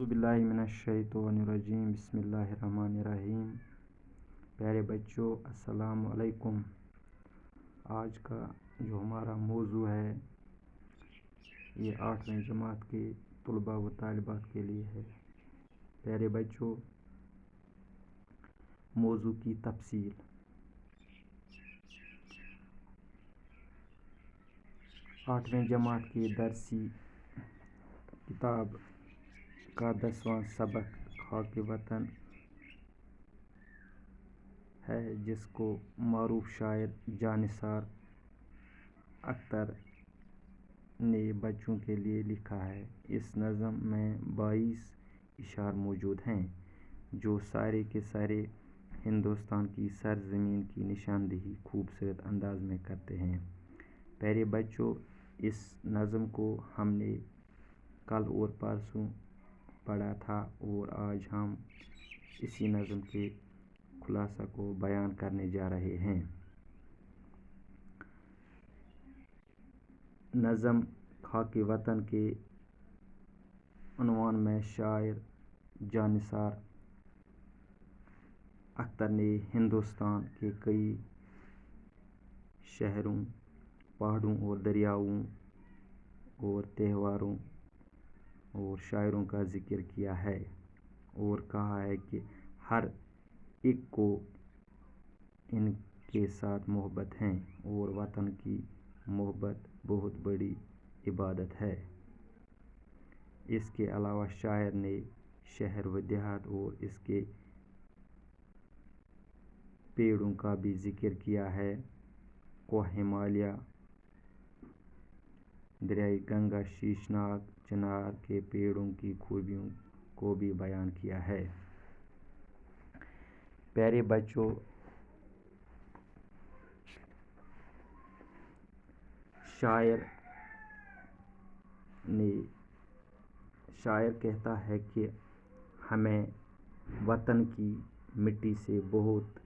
अऊज़ुबिल्लाहि मिनश्शैतानिर्रजीम बिस्मिल्लाहिर्रहमानिर्रहीम। प्यारे बच्चों, अस्सलाम वालेकुम। आज का जो हमारा मौजू है ये 8वीं जमात के तुलबा व तालिबात के लिए है। प्यारे बच्चों, मौजू की तफसील। 8वीं जमात की दरसी किताब का 10वां सबक खाके वतन है, जिसको मारूफ शायर जानिसार अख्तर ने बच्चों के लिए लिखा है। इस नज़म में 22 इशार मौजूद हैं जो सारे के सारे हिंदुस्तान की सरज़मीन की निशानदेही खूबसूरत अंदाज में करते हैं। प्यारे बच्चों, इस नज़म को हमने कल और परसों पढ़ा था और आज हम इसी नज़म के खुलासा को बयान करने जा रहे हैं। नज़म खाके वतन के उन्वान में शायर जानिसार अख्तर ने हिंदुस्तान के कई शहरों, पहाड़ों और दरियाओं और त्योहारों और शायरों का जिक्र किया है और कहा है कि हर एक को इनके साथ मोहब्बत है और वतन की मोहब्बत बहुत बड़ी इबादत है। इसके अलावा शायर ने शहर व देहात और इसके पेड़ों का भी जिक्र किया है। कोह हिमालय, दरियाई गंगा, शीशनाग, चिनार के पेड़ों की खूबियों को भी बयान किया है। प्यारे बच्चों, शायर कहता है कि हमें वतन की मिट्टी से बहुत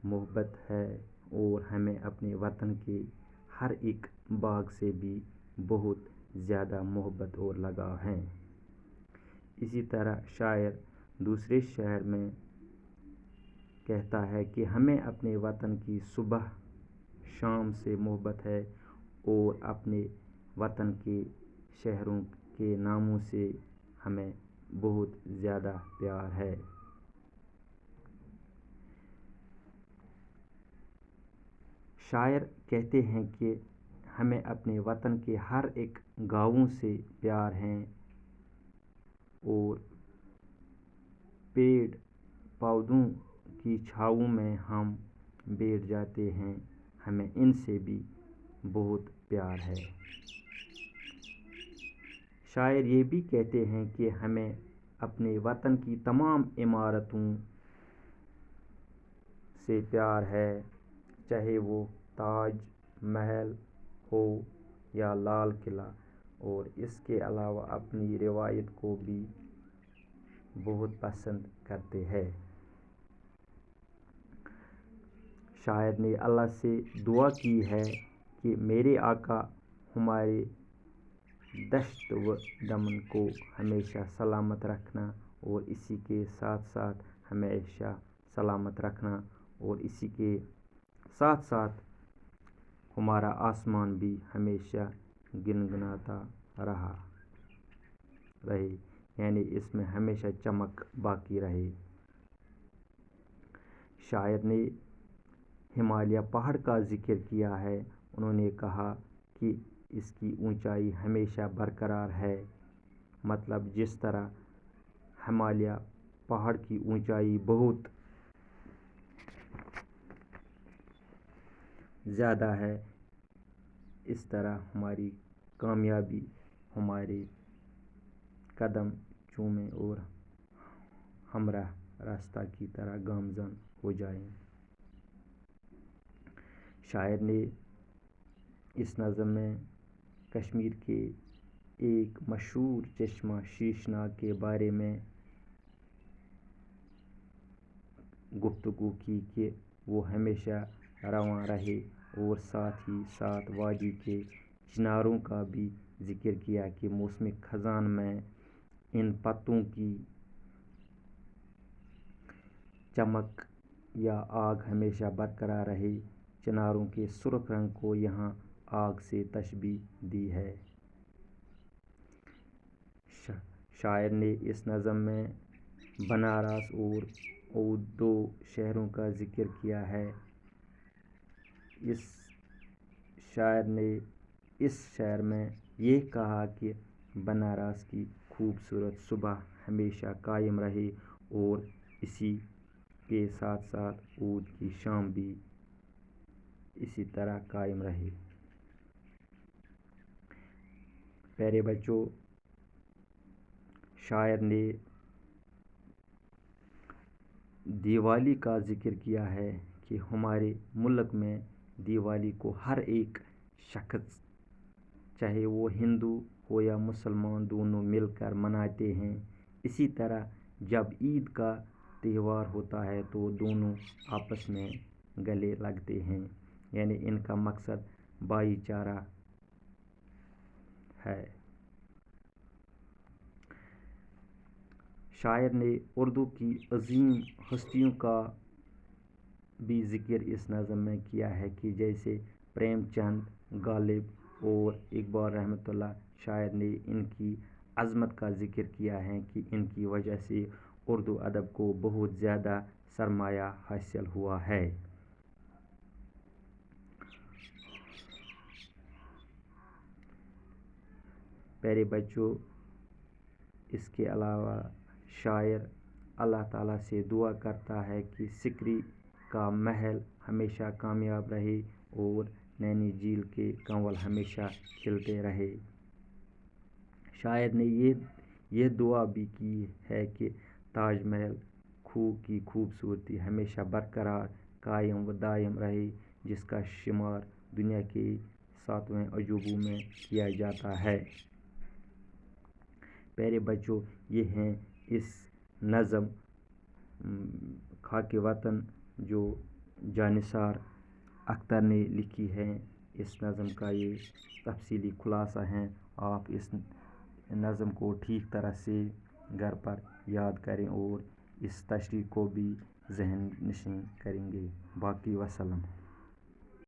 मोहब्बत है और हमें अपने वतन के हर एक बाग से भी बहुत ज़्यादा मोहब्बत और लगाव है। इसी तरह शायर दूसरे शहर में कहता है कि हमें अपने वतन की सुबह शाम से मोहब्बत है और अपने वतन के शहरों के नामों से हमें बहुत ज़्यादा प्यार है। शायर कहते हैं कि हमें अपने वतन के हर एक गाँवों से प्यार है और पेड़ पौधों की छाँव में हम बैठ जाते हैं, हमें इनसे भी बहुत प्यार है। शायर ये भी कहते हैं कि हमें अपने वतन की तमाम इमारतों से प्यार है, चाहे वो ताज महल हो या लाल किला, और इसके अलावा अपनी रिवायत को भी बहुत पसंद करते हैं। शायर ने अल्लाह से दुआ की है कि मेरे आका हमारे दश्त व दमन को हमेशा सलामत रखना और इसी के साथ साथ हमेशा सलामत रखना और इसी के साथ साथ हमारा आसमान भी हमेशा गिनगिनाता रहे, यानी इसमें हमेशा चमक बाकी रहे। शायर ने हिमालय पहाड़ का जिक्र किया है। उन्होंने कहा कि इसकी ऊंचाई हमेशा बरकरार है, मतलब जिस तरह हिमालय पहाड़ की ऊंचाई बहुत ज़्यादा है, इस तरह हमारी कामयाबी हमारे कदम चूमे और हमरा रास्ता की तरह गामज़न हो जाए। शायर ने इस नज़म में कश्मीर के एक मशहूर चश्मा शीशनाग के बारे में गुफ्तगू की कि वो हमेशा रवां रहे और साथ ही साथ वादी के चिनारों का भी जिक्र किया कि मौसम ख़ज़ान में ان پتوں کی چمک یا آگ ہمیشہ برقرار رہے۔ چناروں کے سرخ رنگ کو یہاں آگ سے تشبیہ دی ہے۔ شاعر نے اس نظم میں بنارس اور اودھ دو شہروں کا ذکر کیا ہے۔ اس شاعر نے اس شعر میں یہ کہا کہ بنارس کی خوبصورت صبح ہمیشہ قائم رہے اور اسی کے ساتھ ساتھ اودھ کی شام بھی اسی طرح قائم رہے۔ پیارے بچوں، شاعر نے دیوالی کا ذکر کیا ہے کہ ہمارے ملک میں دیوالی کو ہر ایک شخص، چاہے وہ ہندو ہو یا مسلمان، دونوں مل کر مناتے ہیں۔ اسی طرح جب عید کا تہوار ہوتا ہے تو دونوں آپس میں گلے لگتے ہیں، یعنی ان کا مقصد بھائی چارہ ہے۔ شاعر نے اردو کی عظیم ہستیوں کا بھی ذکر اس نظم میں کیا ہے کہ جیسے پریم چند، غالب اور اقبال رحمۃ اللہ۔ شاعر نے ان کی عظمت کا ذکر کیا ہے کہ ان کی وجہ سے اردو ادب کو بہت زیادہ سرمایہ حاصل ہوا ہے۔ پیارے بچوں، اس کے علاوہ شاعر اللہ تعالیٰ سے دعا کرتا ہے کہ سکری کا محل ہمیشہ کامیاب رہے اور نینی جھیل کے کنول ہمیشہ کھلتے رہے۔ شاعر نے یہ دعا بھی کی ہے کہ تاج محل کی خوبصورتی ہمیشہ برقرار، قائم و دائم رہے، جس کا شمار دنیا کے 7 عجوبوں میں کیا جاتا ہے۔ پیارے بچوں، یہ ہیں اس نظم خاک وطن جو جانثار اختر نے لکھی ہے۔ اس نظم کا یہ تفصیلی خلاصہ ہے۔ آپ اس نظم کو ٹھیک طرح سے گھر پر یاد کریں اور اس تشریح کو بھی ذہن نشین کریں گے۔ باقی وسلام۔